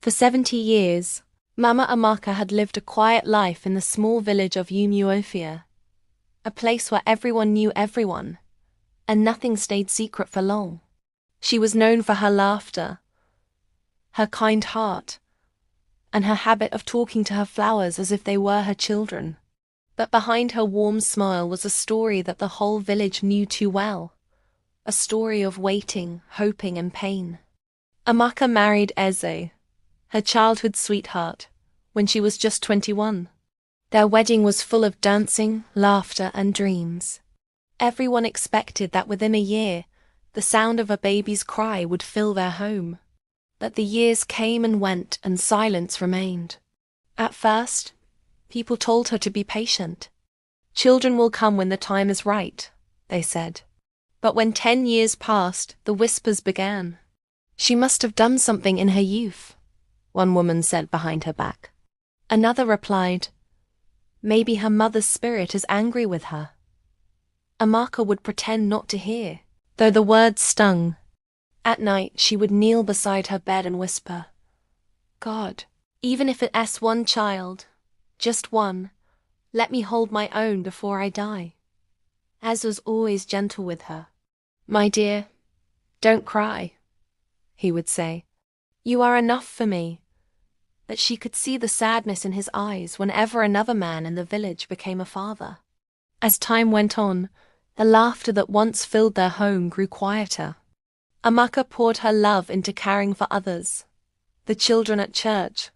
For 70 years, Mama Amaka had lived a quiet life in the small village of Umuofia, a place where everyone knew everyone, and nothing stayed secret for long. She was known for her laughter, her kind heart, and her habit of talking to her flowers as if they were her children. But behind her warm smile was a story that the whole village knew too well, a story of waiting, hoping, and pain. Amaka married Eze, her childhood sweetheart, when she was just 21. Their wedding was full of dancing, laughter, and dreams. Everyone expected that within a year, the sound of a baby's cry would fill their home. But the years came and went, and silence remained. At first, people told her to be patient. Children will come when the time is right, they said. But when 10 years passed, the whispers began. She must have done something in her youth, one woman said behind her back. Another replied, maybe her mother's spirit is angry with her. Amaka would pretend not to hear, though the words stung. At night, she would kneel beside her bed and whisper, God, even if it's one child, just one, let me hold my own before I die. Az was always gentle with her. My dear, don't cry, he would say. You are enough for me. But she could see the sadness in his eyes whenever another man in the village became a father. As time went on, the laughter that once filled their home grew quieter. Amaka poured her love into caring for others, the children at church,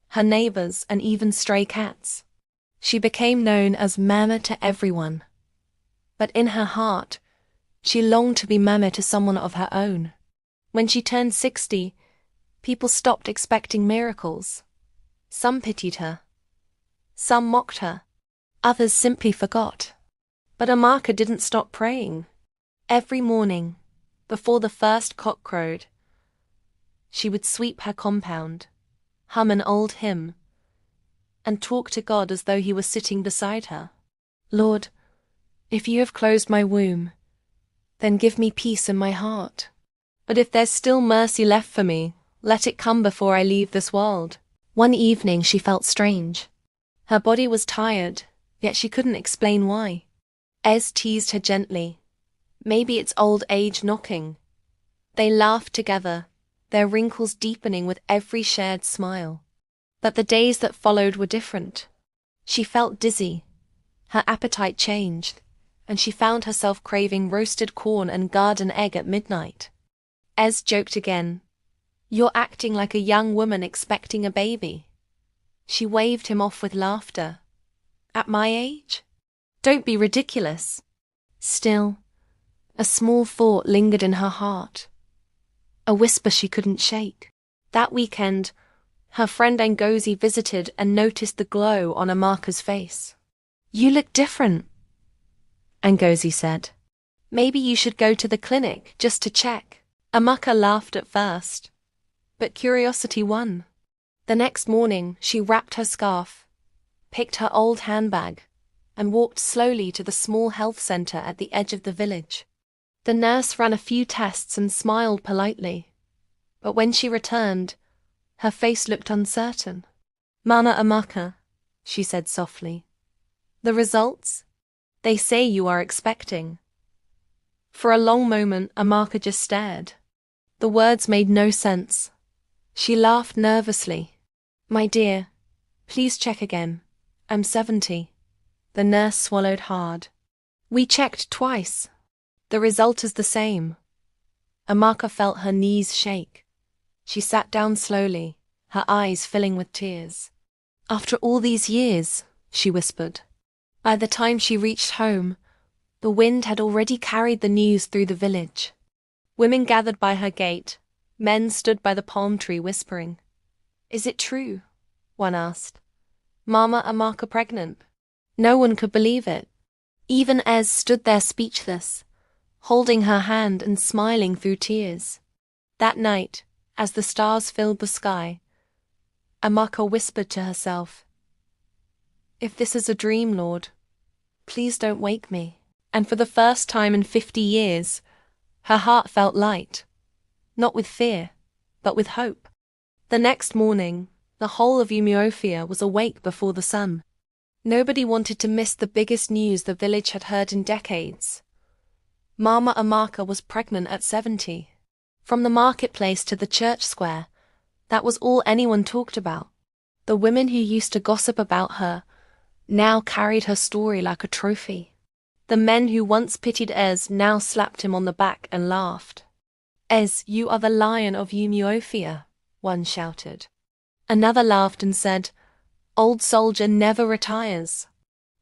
her neighbors, and even stray cats. She became known as Mama to everyone. But in her heart, she longed to be Mama to someone of her own. When she turned 60, people stopped expecting miracles. Some pitied her. Some mocked her. Others simply forgot. But Amaka didn't stop praying. Every morning, before the first cock crowed, she would sweep her compound, hum an old hymn, and talk to God as though he was sitting beside her. Lord, if you have closed my womb, then give me peace in my heart. But if there's still mercy left for me, let it come before I leave this world. One evening she felt strange. Her body was tired, yet she couldn't explain why. Ez teased her gently. Maybe it's old age knocking. They laughed together, their wrinkles deepening with every shared smile. But the days that followed were different. She felt dizzy. Her appetite changed, and she found herself craving roasted corn and garden egg at midnight. Ez joked again. You're acting like a young woman expecting a baby. She waved him off with laughter. At my age? Don't be ridiculous. Still, a small thought lingered in her heart. A whisper she couldn't shake. That weekend, her friend Ngozi visited and noticed the glow on Amaka's face. You look different, Ngozi said. Maybe you should go to the clinic just to check. Amaka laughed at first, but curiosity won. The next morning, she wrapped her scarf, picked her old handbag, and walked slowly to the small health center at the edge of the village. The nurse ran a few tests and smiled politely, but when she returned, her face looked uncertain. Mana Amaka, she said softly. The results? They say you are expecting. For a long moment, Amaka just stared. The words made no sense. She laughed nervously. My dear, please check again. I'm 70. The nurse swallowed hard. We checked twice. The result is the same. Amaka felt her knees shake. She sat down slowly, her eyes filling with tears. After all these years, she whispered. By the time she reached home, the wind had already carried the news through the village. Women gathered by her gate. Men stood by the palm tree whispering. Is it true? One asked. Mama Amaka pregnant? No one could believe it. Even Ez stood there speechless, holding her hand and smiling through tears. That night, as the stars filled the sky, Amaka whispered to herself, If this is a dream, Lord, please don't wake me. And for the first time in 50 years, her heart felt light, not with fear, but with hope. The next morning, the whole of Umuofia was awake before the sun. Nobody wanted to miss the biggest news the village had heard in decades. Mama Amaka was pregnant at 70. From the marketplace to the church square, that was all anyone talked about. The women who used to gossip about her now carried her story like a trophy. The men who once pitied Ez now slapped him on the back and laughed. Ez, you are the lion of Umuofia, one shouted. Another laughed and said, Old soldier never retires.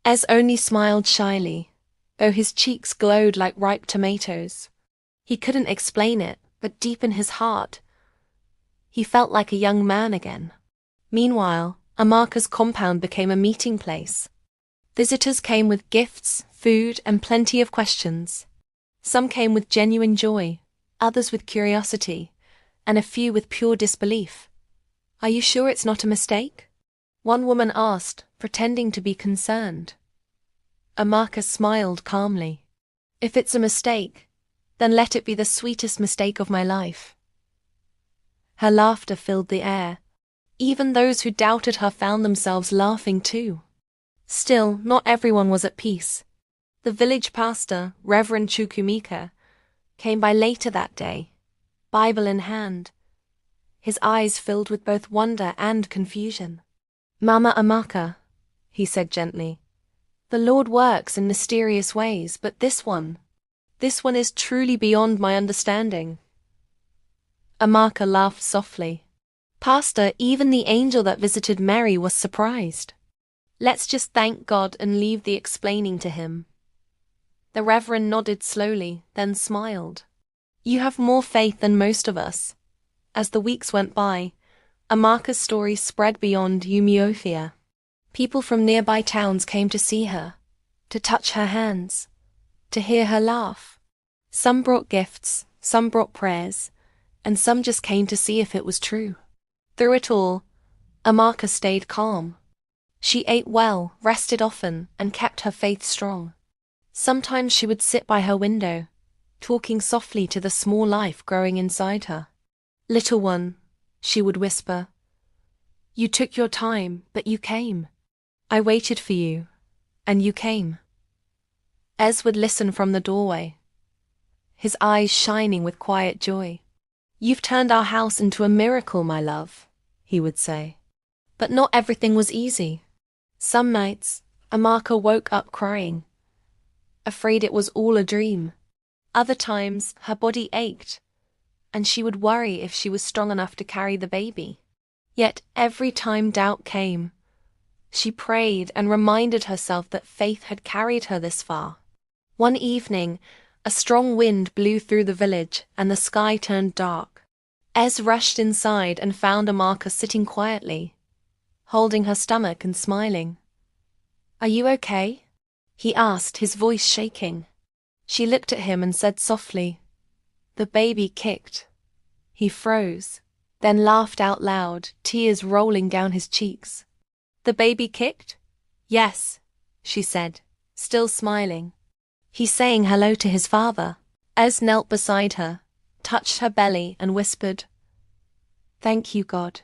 Ez only smiled shyly, though his cheeks glowed like ripe tomatoes. He couldn't explain it, but deep in his heart, he felt like a young man again. Meanwhile, Amaka's compound became a meeting place. Visitors came with gifts, food, and plenty of questions. Some came with genuine joy, others with curiosity, and a few with pure disbelief. Are you sure it's not a mistake? One woman asked, pretending to be concerned. Amaka smiled calmly. If it's a mistake, then let it be the sweetest mistake of my life. Her laughter filled the air. Even those who doubted her found themselves laughing too. Still, not everyone was at peace. The village pastor, Reverend Chukwumika, came by later that day, Bible in hand, his eyes filled with both wonder and confusion. Mama Amaka, he said gently, the Lord works in mysterious ways, but this one is truly beyond my understanding. Amaka laughed softly. Pastor, even the angel that visited Mary was surprised. Let's just thank God and leave the explaining to him. The Reverend nodded slowly, then smiled. You have more faith than most of us. As the weeks went by, Amaka's story spread beyond Umuofia. People from nearby towns came to see her, to touch her hands, to hear her laugh. Some brought gifts, some brought prayers, and some just came to see if it was true. Through it all, Amaka stayed calm. She ate well, rested often, and kept her faith strong. Sometimes she would sit by her window, talking softly to the small life growing inside her. Little one, she would whisper, you took your time, but you came. I waited for you, and you came. Ez would listen from the doorway, his eyes shining with quiet joy. You've turned our house into a miracle, my love, he would say. But not everything was easy. Some nights, Amaka woke up crying, afraid it was all a dream. Other times, her body ached, and she would worry if she was strong enough to carry the baby. Yet every time doubt came, she prayed and reminded herself that faith had carried her this far. One evening, a strong wind blew through the village and the sky turned dark. Ez rushed inside and found Amaka sitting quietly, holding her stomach and smiling. Are you okay? He asked, his voice shaking. She looked at him and said softly, the baby kicked. He froze, then laughed out loud, tears rolling down his cheeks. The baby kicked? Yes, she said, still smiling. He's saying hello to his father. Ez knelt beside her, touched her belly and whispered, Thank you, God.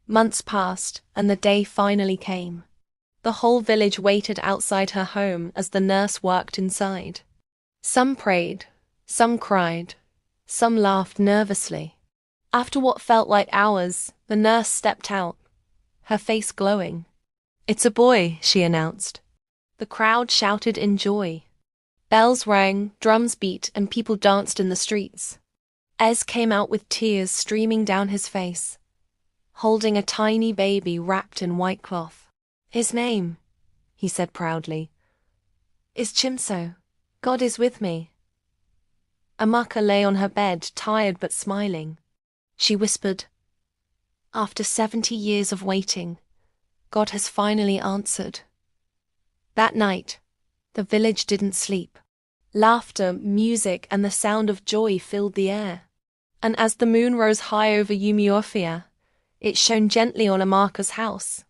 Months passed and the day finally came. The whole village waited outside her home as the nurse worked inside. Some prayed, some cried, some laughed nervously. After what felt like hours, the nurse stepped out, her face glowing. It's a boy, she announced. The crowd shouted in joy. Bells rang, drums beat, and people danced in the streets. Ez came out with tears streaming down his face, holding a tiny baby wrapped in white cloth. His name, he said proudly, is Chimso. God is with me. Amaka lay on her bed, tired but smiling. She whispered, After 70 years of waiting, God has finally answered. That night, the village didn't sleep. Laughter, music, and the sound of joy filled the air. And as the moon rose high over Umuofia, it shone gently on Amaka's house.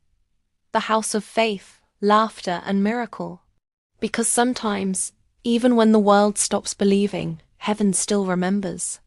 The house of faith, laughter, and miracle. Because sometimes, even when the world stops believing, heaven still remembers.